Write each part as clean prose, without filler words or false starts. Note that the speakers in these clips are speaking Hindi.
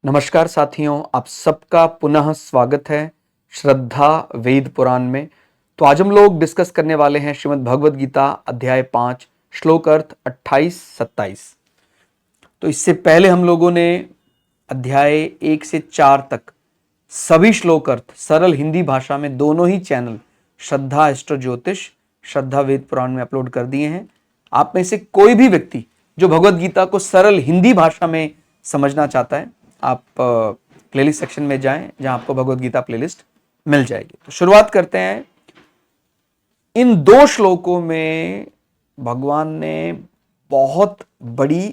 नमस्कार साथियों, आप सबका पुनः स्वागत है श्रद्धा वेद पुराण में। तो आज हम लोग डिस्कस करने वाले हैं श्रीमद् भगवद गीता अध्याय 5 श्लोक अर्थ 28-27। तो इससे पहले हम लोगों ने अध्याय 1 से 4 तक सभी श्लोक अर्थ सरल हिंदी भाषा में दोनों ही चैनल श्रद्धा एस्ट्रो ज्योतिष, श्रद्धा वेद पुराण में अपलोड कर दिए हैं। आप में से कोई भी व्यक्ति जो भगवद गीता को सरल हिंदी भाषा में समझना चाहता है, आप प्लेलिस्ट सेक्शन में जाएं जहां आपको भगवद गीता प्लेलिस्ट मिल जाएगी। तो शुरुआत करते हैं। इन दो श्लोकों में भगवान ने बहुत बड़ी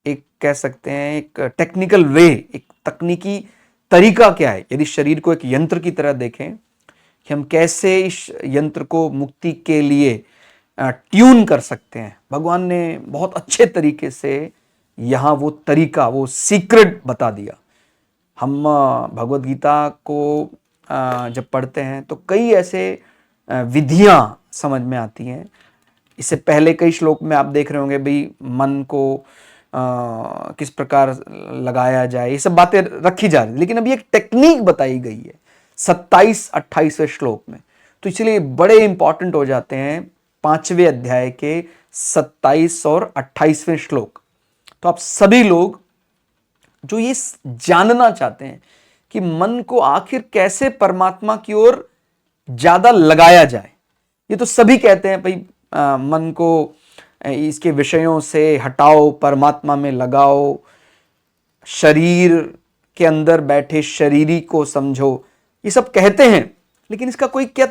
एक कह सकते हैं एक टेक्निकल वे, एक तकनीकी तरीका क्या है, यदि शरीर को एक यंत्र की तरह देखें कि हम कैसे इस यंत्र को मुक्ति के लिए ट्यून कर सकते हैं, भगवान ने बहुत अच्छे तरीके से यहां वो तरीका, वो सीक्रेट बता दिया। हम भगवद गीता को जब पढ़ते हैं तो कई ऐसे विधियां समझ में आती हैं। इससे पहले कई श्लोक में आप देख रहे होंगे भाई मन को किस प्रकार लगाया जाए, ये सब बातें रखी जा रही, लेकिन अभी एक टेक्निक बताई गई है 27-28वें श्लोक में। तो इसलिए बड़े इंपॉर्टेंट हो जाते हैं 5वें अध्याय के 27 और 28वें श्लोक। तो आप सभी लोग जो ये जानना चाहते हैं कि मन को आखिर कैसे परमात्मा की ओर ज्यादा लगाया जाए, ये तो सभी कहते हैं भाई मन को इसके विषयों से हटाओ, परमात्मा में लगाओ, शरीर के अंदर बैठे शरीरी को समझो, ये सब कहते हैं। लेकिन इसका कोई क्या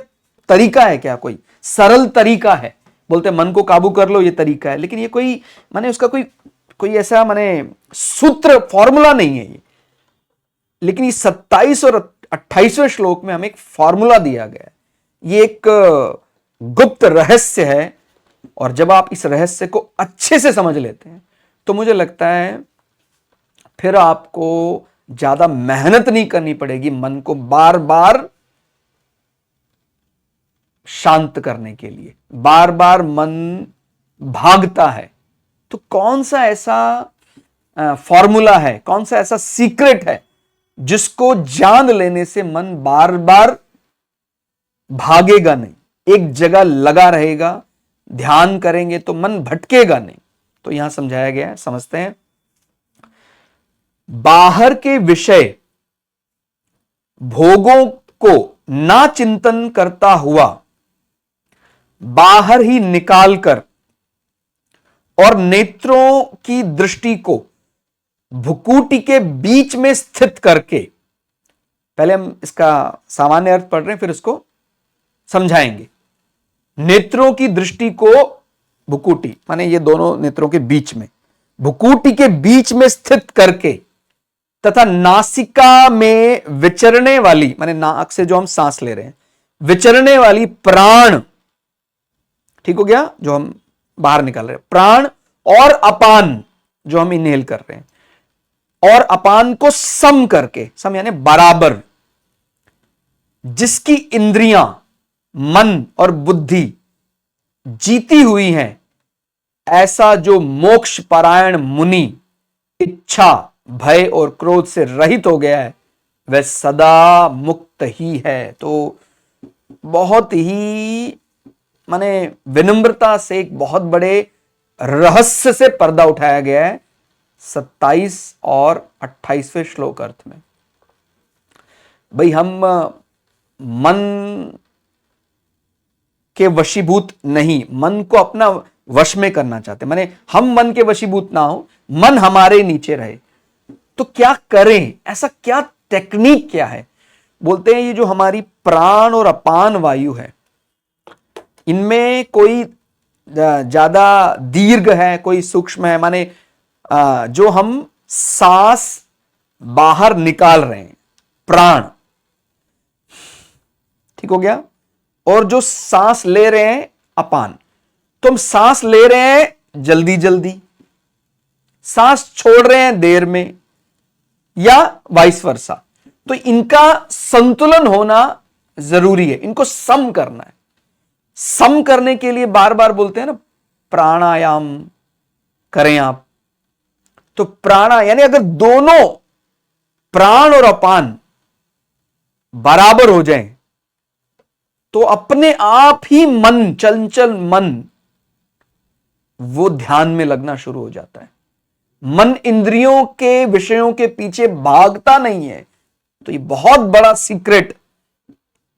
तरीका है, क्या कोई सरल तरीका है? बोलते मन को काबू कर लो, ये तरीका है, लेकिन ये कोई माने उसका कोई ऐसा माने सूत्र फॉर्मूला नहीं है ये। लेकिन इस 27 और 28वें श्लोक में हमें एक फॉर्मूला दिया गया है। ये एक गुप्त रहस्य है, और जब आप इस रहस्य को अच्छे से समझ लेते हैं तो मुझे लगता है फिर आपको ज्यादा मेहनत नहीं करनी पड़ेगी मन को बार बार शांत करने के लिए। बार बार मन भागता है, तो कौन सा ऐसा फॉर्मूला है, कौन सा ऐसा सीक्रेट है जिसको जान लेने से मन बार बार भागेगा नहीं, एक जगह लगा रहेगा, ध्यान करेंगे तो मन भटकेगा नहीं। तो यहां समझाया गया है, समझते हैं। बाहर के विषय भोगों को ना चिंतन करता हुआ बाहर ही निकालकर और नेत्रों की दृष्टि को भ्रुकुटी के बीच में स्थित करके, पहले हम इसका सामान्य अर्थ पढ़ रहे हैं फिर इसको समझाएंगे। नेत्रों की दृष्टि को भ्रुकुटी माने ये दोनों नेत्रों के बीच में, भ्रुकुटी के बीच में स्थित करके तथा नासिका में विचरने वाली माने नाक से जो हम सांस ले रहे हैं, विचरने वाली प्राण, ठीक हो गया, जो हम बाहर निकाल रहे हैं, प्राण और अपान जो हम इनहेल कर रहे हैं, और अपान को सम करके, सम यानी बराबर, जिसकी इंद्रियां मन और बुद्धि जीती हुई हैं, ऐसा जो मोक्ष परायण मुनि इच्छा, भय और क्रोध से रहित हो गया है, वह सदा मुक्त ही है। तो बहुत ही माने विनम्रता से एक बहुत बड़े रहस्य से पर्दा उठाया गया है 27 और 28वें श्लोक अर्थ में। भाई हम मन के वशीभूत नहीं, मन को अपना वश में करना चाहते, माने हम मन के वशीभूत ना हो, मन हमारे नीचे रहे। तो क्या करें, ऐसा क्या टेक्निक क्या है? बोलते हैं ये जो हमारी प्राण और अपान वायु है, इनमें कोई ज्यादा दीर्घ है, कोई सूक्ष्म है, माने जो हम सांस बाहर निकाल रहे हैं प्राण, ठीक हो गया, और जो सांस ले रहे हैं अपान। तो हम सांस ले रहे हैं जल्दी जल्दी, सांस छोड़ रहे हैं देर में, या वाइस वर्सा। तो इनका संतुलन होना जरूरी है, इनको सम करना है। सम करने के लिए बार बार बोलते हैं ना प्राणायाम करें आप। तो प्राणा यानी अगर दोनों प्राण और अपान बराबर हो जाए तो अपने आप ही मन, चंचल मन, वो ध्यान में लगना शुरू हो जाता है। मन इंद्रियों के विषयों के पीछे भागता नहीं है। तो ये बहुत बड़ा सीक्रेट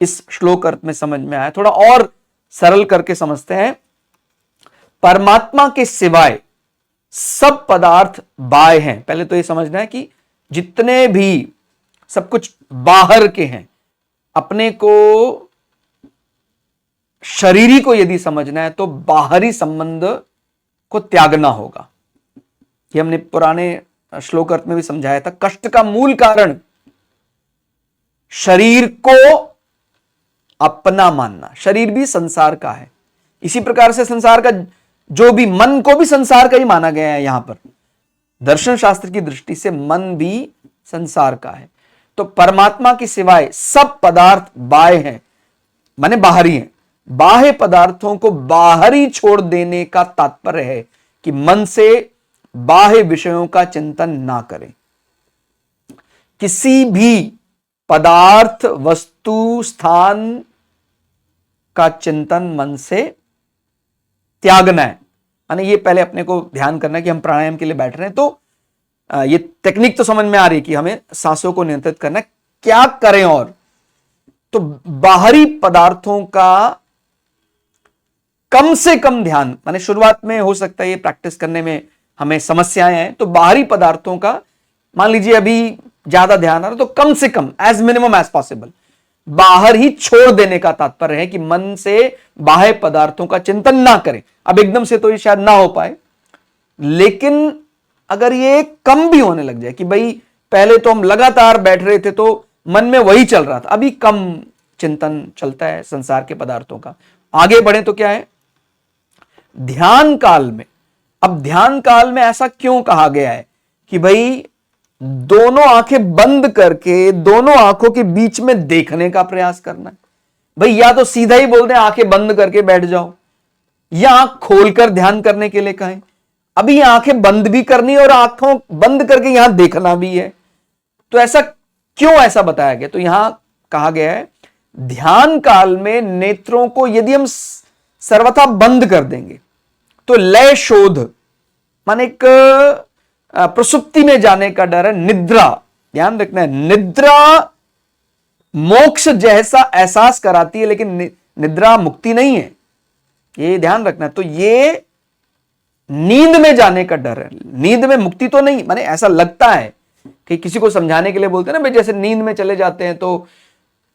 इस श्लोक अर्थ में समझ में आया। थोड़ा और सरल करके समझते हैं। परमात्मा के सिवाय सब पदार्थ बाह्य हैं। पहले तो ये समझना है कि जितने भी सब कुछ बाहर के हैं, अपने को शरीरी को यदि समझना है तो बाहरी संबंध को त्यागना होगा। ये हमने पुराने श्लोक अर्थ में भी समझाया था। कष्ट का मूल कारण शरीर को अपना मानना। शरीर भी संसार का है। इसी प्रकार से संसार का जो भी, मन को भी संसार का ही माना गया है। यहां पर दर्शन शास्त्र की दृष्टि से मन भी संसार का है। तो परमात्मा के सिवाय सब पदार्थ बाह्य हैं, माने बाहरी हैं। बाह्य पदार्थों को बाहरी छोड़ देने का तात्पर्य है कि मन से बाह्य विषयों का चिंतन ना करें। किसी भी पदार्थ, वस्तु, स्थान का चिंतन मन से त्यागना है। माने ये पहले अपने को ध्यान करना है कि हम प्राणायाम के लिए बैठ रहे हैं तो ये टेक्निक तो समझ में आ रही है कि हमें सांसों को नियंत्रित करना है। क्या करें? और तो बाहरी पदार्थों का कम से कम ध्यान, माने शुरुआत में हो सकता है ये प्रैक्टिस करने में हमें समस्याएं हैं, तो बाहरी पदार्थों का मान लीजिए अभी ज्यादा ध्यान आ रहा, तो कम से कम एज मिनिमम एज पॉसिबल बाहर ही छोड़ देने का तात्पर्य है कि मन से बाह्य पदार्थों का चिंतन ना करें। अब एकदम से तो ये शायद ना हो पाए, लेकिन अगर ये कम भी होने लग जाए कि भाई पहले तो हम लगातार बैठ रहे थे तो मन में वही चल रहा था, अभी कम चिंतन चलता है संसार के पदार्थों का, आगे बढ़े तो क्या है ध्यान काल में। अब ध्यान काल में ऐसा क्यों कहा गया है कि भाई दोनों आंखें बंद करके दोनों आंखों के बीच में देखने का प्रयास करना है। भाई या तो सीधा ही बोल दें आंखें बंद करके बैठ जाओ, या आंख खोलकर ध्यान करने के लिए कहें। अभी आंखें बंद भी करनी और आंखों बंद करके यहां देखना भी है। तो ऐसा क्यों ऐसा बताया गया? तो यहां कहा गया है ध्यान काल में नेत्रों को यदि हम सर्वथा बंद कर देंगे तो लय शोध माने एक प्रसुप्ति में जाने का डर है, निद्रा। ध्यान रखना है, निद्रा मोक्ष जैसा एहसास कराती है, लेकिन निद्रा मुक्ति नहीं है, ये ध्यान रखना है। तो ये नींद में जाने का डर है, नींद में मुक्ति तो नहीं। माने ऐसा लगता है कि किसी को समझाने के लिए बोलते हैं ना भाई, जैसे नींद में चले जाते हैं तो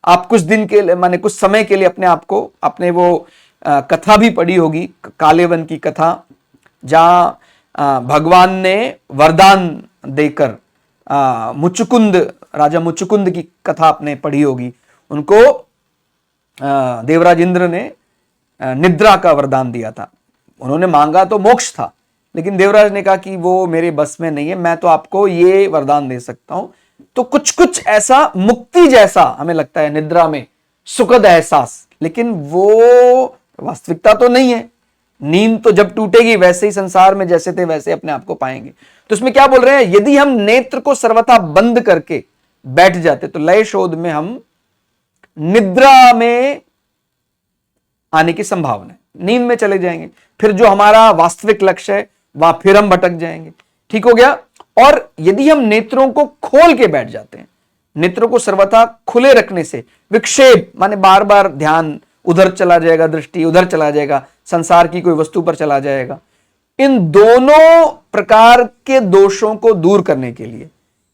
आप कुछ दिन के लिए, माने कुछ समय के लिए अपने आप को, अपने वो कथा भी पढ़ी होगी काले वन की कथा, जहां भगवान ने वरदान देकर मुचुकुंद, राजा मुचुकुंद की कथा आपने पढ़ी होगी। उनको देवराज इंद्र ने निद्रा का वरदान दिया था। उन्होंने मांगा तो मोक्ष था, लेकिन देवराज ने कहा कि वो मेरे बस में नहीं है, मैं तो आपको ये वरदान दे सकता हूं। तो कुछ कुछ ऐसा मुक्ति जैसा हमें लगता है निद्रा में, सुखद एहसास, लेकिन वो वास्तविकता तो नहीं है। नींद तो जब टूटेगी वैसे ही संसार में जैसे थे वैसे अपने आप को पाएंगे। तो इसमें क्या बोल रहे हैं, यदि हम नेत्र को सर्वथा बंद करके बैठ जाते तो लय शोध में हम निद्रा में आने की संभावना है, नींद में चले जाएंगे। फिर जो हमारा वास्तविक लक्ष्य है वहां फिर हम भटक जाएंगे। ठीक हो गया। और यदि हम नेत्रों को खोल के बैठ जाते हैं, नेत्रों को सर्वथा खुले रखने से विक्षेप माने बार बार ध्यान उधर चला जाएगा, दृष्टि उधर चला जाएगा, संसार की कोई वस्तु पर चला जाएगा। इन दोनों प्रकार के दोषों को दूर करने के लिए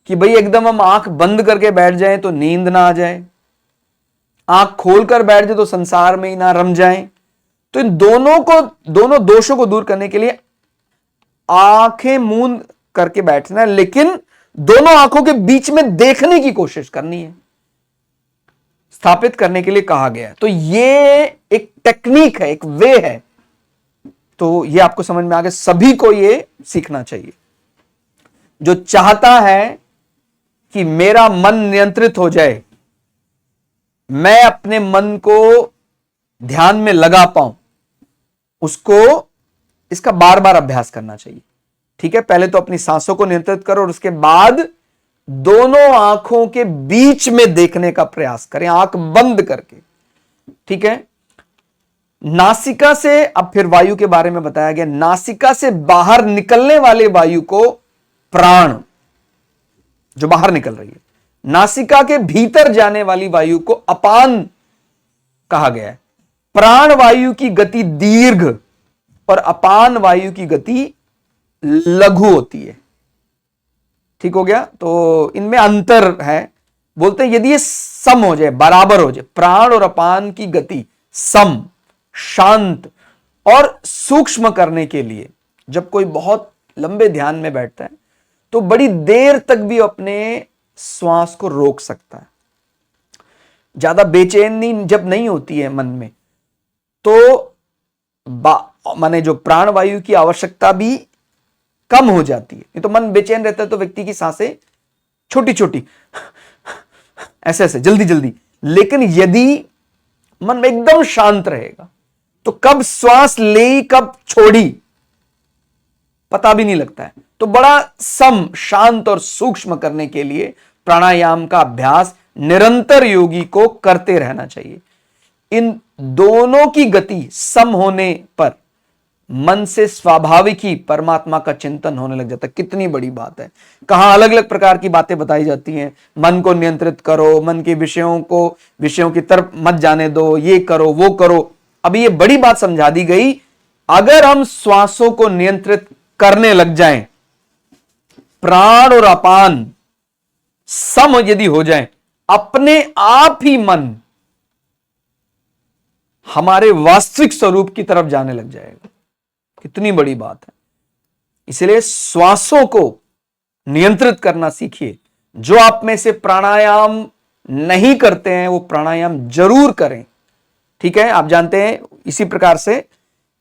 कि भाई एकदम हम आंख बंद करके बैठ जाएं तो नींद ना आ जाए, आंख खोलकर बैठ जाए तो संसार में ही ना रम जाएं, तो इन दोनों दोषों को दूर करने के लिए आंखें मूंद करके बैठना है, लेकिन दोनों आंखों के बीच में देखने की कोशिश करनी है, स्थापित करने के लिए कहा गया है। तो ये एक टेक्निक है, एक वे है। तो ये आपको समझ में आ गया, सभी को ये सीखना चाहिए। जो चाहता है कि मेरा मन नियंत्रित हो जाए, मैं अपने मन को ध्यान में लगा पाऊं, उसको इसका बार बार अभ्यास करना चाहिए। ठीक है, पहले तो अपनी सांसों को नियंत्रित करो और उसके बाद दोनों आंखों के बीच में देखने का प्रयास करें, आंख बंद करके। ठीक है। नासिका से, अब फिर वायु के बारे में बताया गया, नासिका से बाहर निकलने वाले वायु को प्राण, जो बाहर निकल रही है, नासिका के भीतर जाने वाली वायु को अपान कहा गया है। प्राण वायु की गति दीर्घ और अपान वायु की गति लघु होती है। ठीक हो गया। तो इनमें अंतर है। बोलते हैं यदि ये सम हो जाए, बराबर हो जाए, प्राण और अपान की गति सम, शांत और सूक्ष्म करने के लिए जब कोई बहुत लंबे ध्यान में बैठता है तो बड़ी देर तक भी अपने श्वास को रोक सकता है। ज्यादा बेचैनी जब नहीं होती है मन में, तो माने जो प्राण वायु की आवश्यकता भी कम हो जाती है। नहीं तो मन बेचैन रहता है तो व्यक्ति की सांसें छोटी छोटी ऐसे ऐसे जल्दी जल्दी, लेकिन यदि मन एकदम शांत रहेगा तो कब श्वास ली कब छोड़ी पता भी नहीं लगता है। तो बड़ा सम, शांत और सूक्ष्म करने के लिए प्राणायाम का अभ्यास निरंतर योगी को करते रहना चाहिए। इन दोनों की गति सम होने पर मन से स्वाभाविक ही परमात्मा का चिंतन होने लग जाता है। कितनी बड़ी बात है। कहां अलग अलग प्रकार की बातें बताई जाती हैं, मन को नियंत्रित करो, मन के विषयों की तरफ मत जाने दो, ये करो वो करो। अभी ये बड़ी बात समझा दी गई। अगर हम श्वासों को नियंत्रित करने लग जाएं, प्राण और अपान सम यदि हो जाए, अपने आप ही मन हमारे वास्तविक स्वरूप की तरफ जाने लग जाएगा। कितनी बड़ी बात है। इसलिए श्वासों को नियंत्रित करना सीखिए। जो आप में से प्राणायाम नहीं करते हैं वो प्राणायाम जरूर करें। ठीक है। आप जानते हैं इसी प्रकार से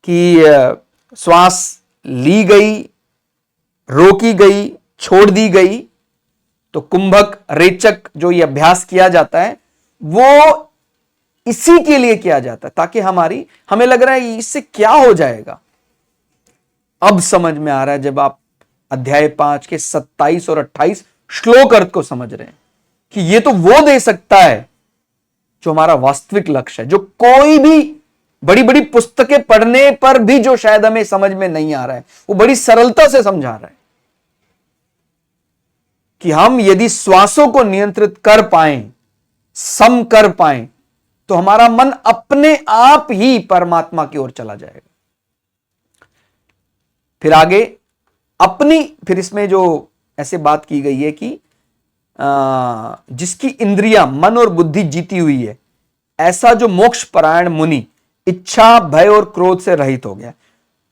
कि श्वास ली गई, रोकी गई, छोड़ दी गई, तो कुंभक, रेचक जो ये अभ्यास किया जाता है वो इसी के लिए किया जाता है ताकि हमें लग रहा है इससे क्या हो जाएगा। अब समझ में आ रहा है जब आप अध्याय 5 के 27 और 28 श्लोक अर्थ को समझ रहे हैं कि ये तो वो दे सकता है जो हमारा वास्तविक लक्ष्य है, जो कोई भी बड़ी बड़ी पुस्तकें पढ़ने पर भी जो शायद हमें समझ में नहीं आ रहा है, वो बड़ी सरलता से समझा रहा है कि हम यदि श्वासों को नियंत्रित कर पाए, सम कर पाए, तो हमारा मन अपने आप ही परमात्मा की ओर चला जाएगा। फिर आगे फिर इसमें जो ऐसे बात की गई है कि जिसकी इंद्रियां, मन और बुद्धि जीती हुई है, ऐसा जो मोक्ष परायण मुनि इच्छा, भय और क्रोध से रहित हो गया।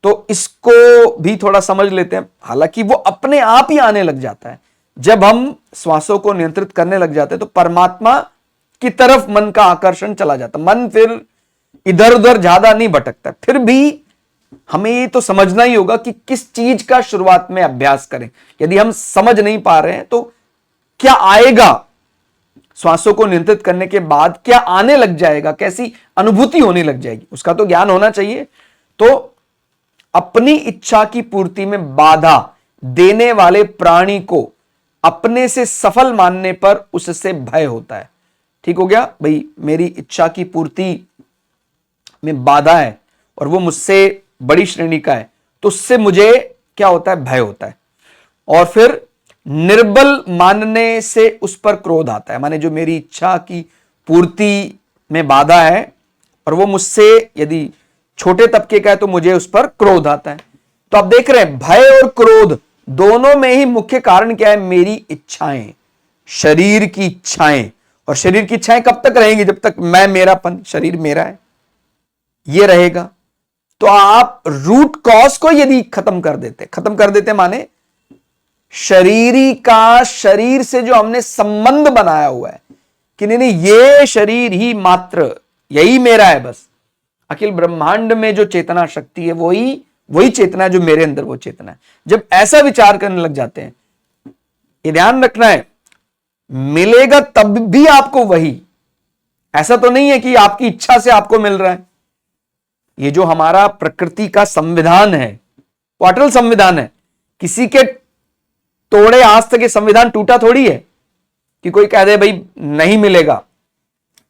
तो इसको भी थोड़ा समझ लेते हैं। हालांकि वो अपने आप ही आने लग जाता है। जब हम श्वासों को नियंत्रित करने लग जाते हैं तो परमात्मा की तरफ मन का आकर्षण चला जाता है। मन फिर इधर उधर ज्यादा नहीं भटकता। फिर भी हमें ये तो समझना ही होगा कि किस चीज का शुरुआत में अभ्यास करें। यदि हम समझ नहीं पा रहे हैं तो क्या आएगा, श्वासों को नियंत्रित करने के बाद क्या आने लग जाएगा, कैसी अनुभूति होने लग जाएगी, उसका तो ज्ञान होना चाहिए। तो अपनी इच्छा की पूर्ति में बाधा देने वाले प्राणी को अपने से सफल मानने पर उससे भय होता है। ठीक हो गया भाई, मेरी इच्छा की पूर्ति में बाधा है और वो मुझसे बड़ी श्रेणी का है, तो उससे मुझे क्या होता है, भय होता है। और फिर निर्बल मानने से उस पर क्रोध आता है। माने जो मेरी इच्छा की पूर्ति में बाधा है और वो मुझसे यदि छोटे तबके का है तो मुझे उस पर क्रोध आता है। तो आप देख रहे हैं भय और क्रोध दोनों में ही मुख्य कारण क्या है, मेरी इच्छाएं, शरीर की इच्छाएं। और शरीर की इच्छाएं कब तक रहेंगी, जब तक मैं मेरापन, शरीर मेरा है, ये रहेगा। तो आप रूट कॉज को यदि खत्म कर देते माने शरीर से जो हमने संबंध बनाया हुआ है कि नहीं ये शरीर ही मात्र यही मेरा है, बस अखिल ब्रह्मांड में जो चेतना शक्ति है वही चेतना है जो मेरे अंदर वो चेतना है। जब ऐसा विचार करने लग जाते हैं, ये ध्यान रखना है, मिलेगा तब भी आपको वही, ऐसा तो नहीं है कि आपकी इच्छा से आपको मिल रहा है। ये जो हमारा प्रकृति का संविधान है वो अटल संविधान है। किसी के तोड़े आज तक ये संविधान टूटा थोड़ी है कि कोई कह दे भाई नहीं मिलेगा,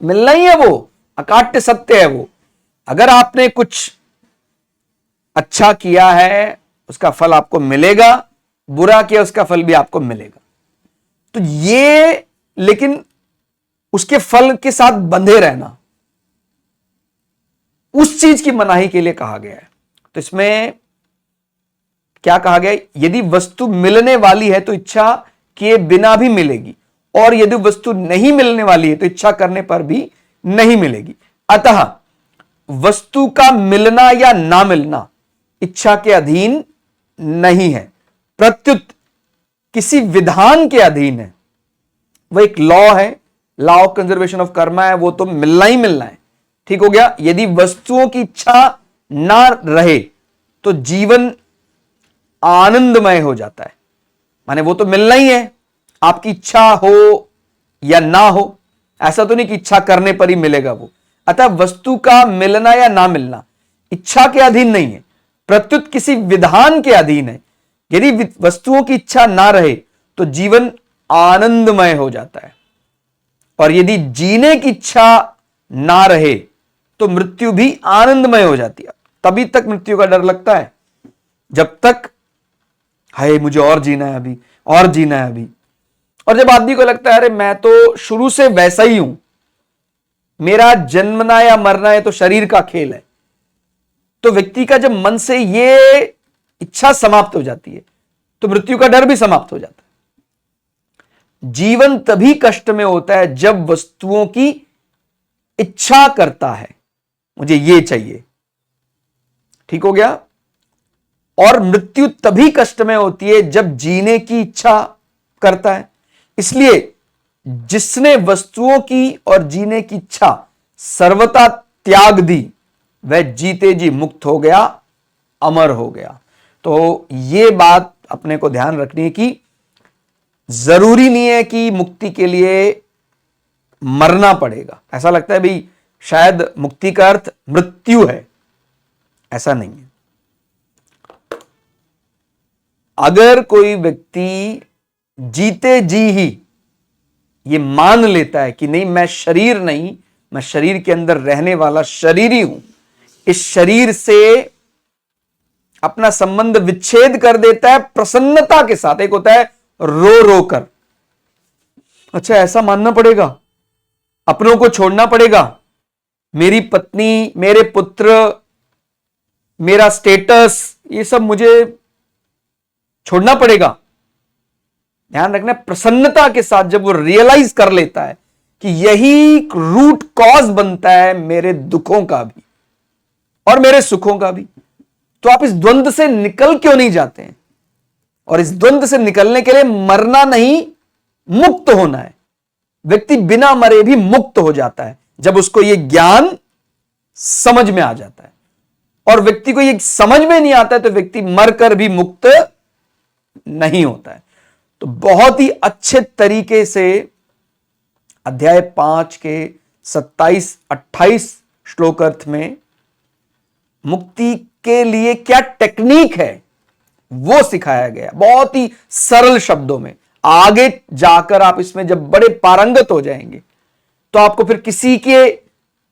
मिलना ही है, वो अकाट्य सत्य है। वो अगर आपने कुछ अच्छा किया है उसका फल आपको मिलेगा, बुरा किया उसका फल भी आपको मिलेगा। तो ये, लेकिन उसके फल के साथ बंधे रहना उस चीज की मनाही के लिए कहा गया है। तो इसमें क्या कहा गया, यदि वस्तु मिलने वाली है तो इच्छा किए बिना भी मिलेगी, और यदि वस्तु नहीं मिलने वाली है तो इच्छा करने पर भी नहीं मिलेगी। अतः वस्तु का मिलना या ना मिलना इच्छा के अधीन नहीं है, प्रत्युत किसी विधान के अधीन है। वह एक लॉ है, law of conservation of Karma है, वो तो मिलना ही मिलना है। ठीक हो गया। यदि वस्तुओं की इच्छा ना रहे तो जीवन आनंदमय हो जाता है, माने वो तो मिलना ही है, आपकी इच्छा हो या ना हो, ऐसा तो नहीं कि इच्छा करने पर ही मिलेगा वो। अतः वस्तु का मिलना या ना मिलना इच्छा के अधीन नहीं है, प्रत्युत किसी विधान के अधीन है। यदि वस्तुओं की इच्छा ना रहे तो जीवन आनंदमय हो जाता है, और यदि जीने की इच्छा ना रहे तो मृत्यु भी आनंदमय हो जाती है। तभी तक मृत्यु का डर लगता है जब तक हाय मुझे और जीना है अभी, और जीना है अभी। और जब आदमी को लगता है अरे मैं तो शुरू से वैसा ही हूं, मेरा जन्मना या मरना है तो शरीर का खेल है, तो व्यक्ति का जब मन से ये इच्छा समाप्त हो जाती है तो मृत्यु का डर भी समाप्त हो जाता है। जीवन तभी कष्ट में होता है जब वस्तुओं की इच्छा करता है, मुझे ये चाहिए। ठीक हो गया। और मृत्यु तभी कष्ट में होती है जब जीने की इच्छा करता है। इसलिए जिसने वस्तुओं की और जीने की इच्छा सर्वथा त्याग दी वह जीते जी मुक्त हो गया, अमर हो गया। तो ये बात अपने को ध्यान रखनी है कि जरूरी नहीं है कि मुक्ति के लिए मरना पड़ेगा। ऐसा लगता है भाई शायद मुक्ति का अर्थ मृत्यु है, ऐसा नहीं है। अगर कोई व्यक्ति जीते जी ही ये मान लेता है कि नहीं मैं शरीर नहीं, मैं शरीर के अंदर रहने वाला शरीरी हूं, इस शरीर से अपना संबंध विच्छेद कर देता है प्रसन्नता के साथ। एक होता है रो रो कर, अच्छा ऐसा मानना पड़ेगा, अपनों को छोड़ना पड़ेगा, मेरी पत्नी, मेरे पुत्र, मेरा स्टेटस, ये सब मुझे छोड़ना पड़ेगा। ध्यान रखना, प्रसन्नता के साथ जब वो रियलाइज कर लेता है कि यही रूट कॉज बनता है मेरे दुखों का भी और मेरे सुखों का भी, तो आप इस द्वंद्व से निकल क्यों नहीं जाते हैं? और इस द्वंद्व से निकलने के लिए मरना नहीं, मुक्त होना है। व्यक्ति बिना मरे भी मुक्त हो जाता है जब उसको यह ज्ञान समझ में आ जाता है। और व्यक्ति को यह समझ में नहीं आता है तो व्यक्ति मरकर भी मुक्त नहीं होता है। तो बहुत ही अच्छे तरीके से अध्याय 5 के 27-28 श्लोक अर्थ में मुक्ति के लिए क्या टेक्निक है वो सिखाया गया, बहुत ही सरल शब्दों में। आगे जाकर आप इसमें जब बड़े पारंगत हो जाएंगे तो आपको फिर किसी के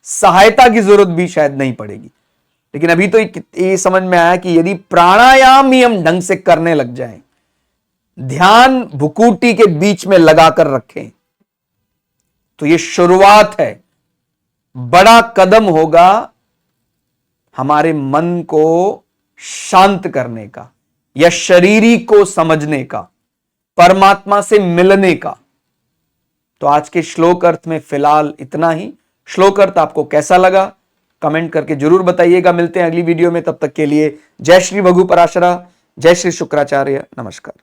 सहायता की जरूरत भी शायद नहीं पड़ेगी। लेकिन अभी तो ये समझ में आया कि यदि प्राणायाम ही हम ढंग से करने लग जाएं, ध्यान भुकुटी के बीच में लगाकर रखें, तो ये शुरुआत है, बड़ा कदम होगा हमारे मन को शांत करने का या शरीरी को समझने का, परमात्मा से मिलने का। तो आज के श्लोक अर्थ में फिलहाल इतना ही। श्लोक अर्थ आपको कैसा लगा कमेंट करके जरूर बताइएगा। मिलते हैं अगली वीडियो में, तब तक के लिए जय श्री भगु पराशरा, जय श्री शुक्राचार्य, नमस्कार।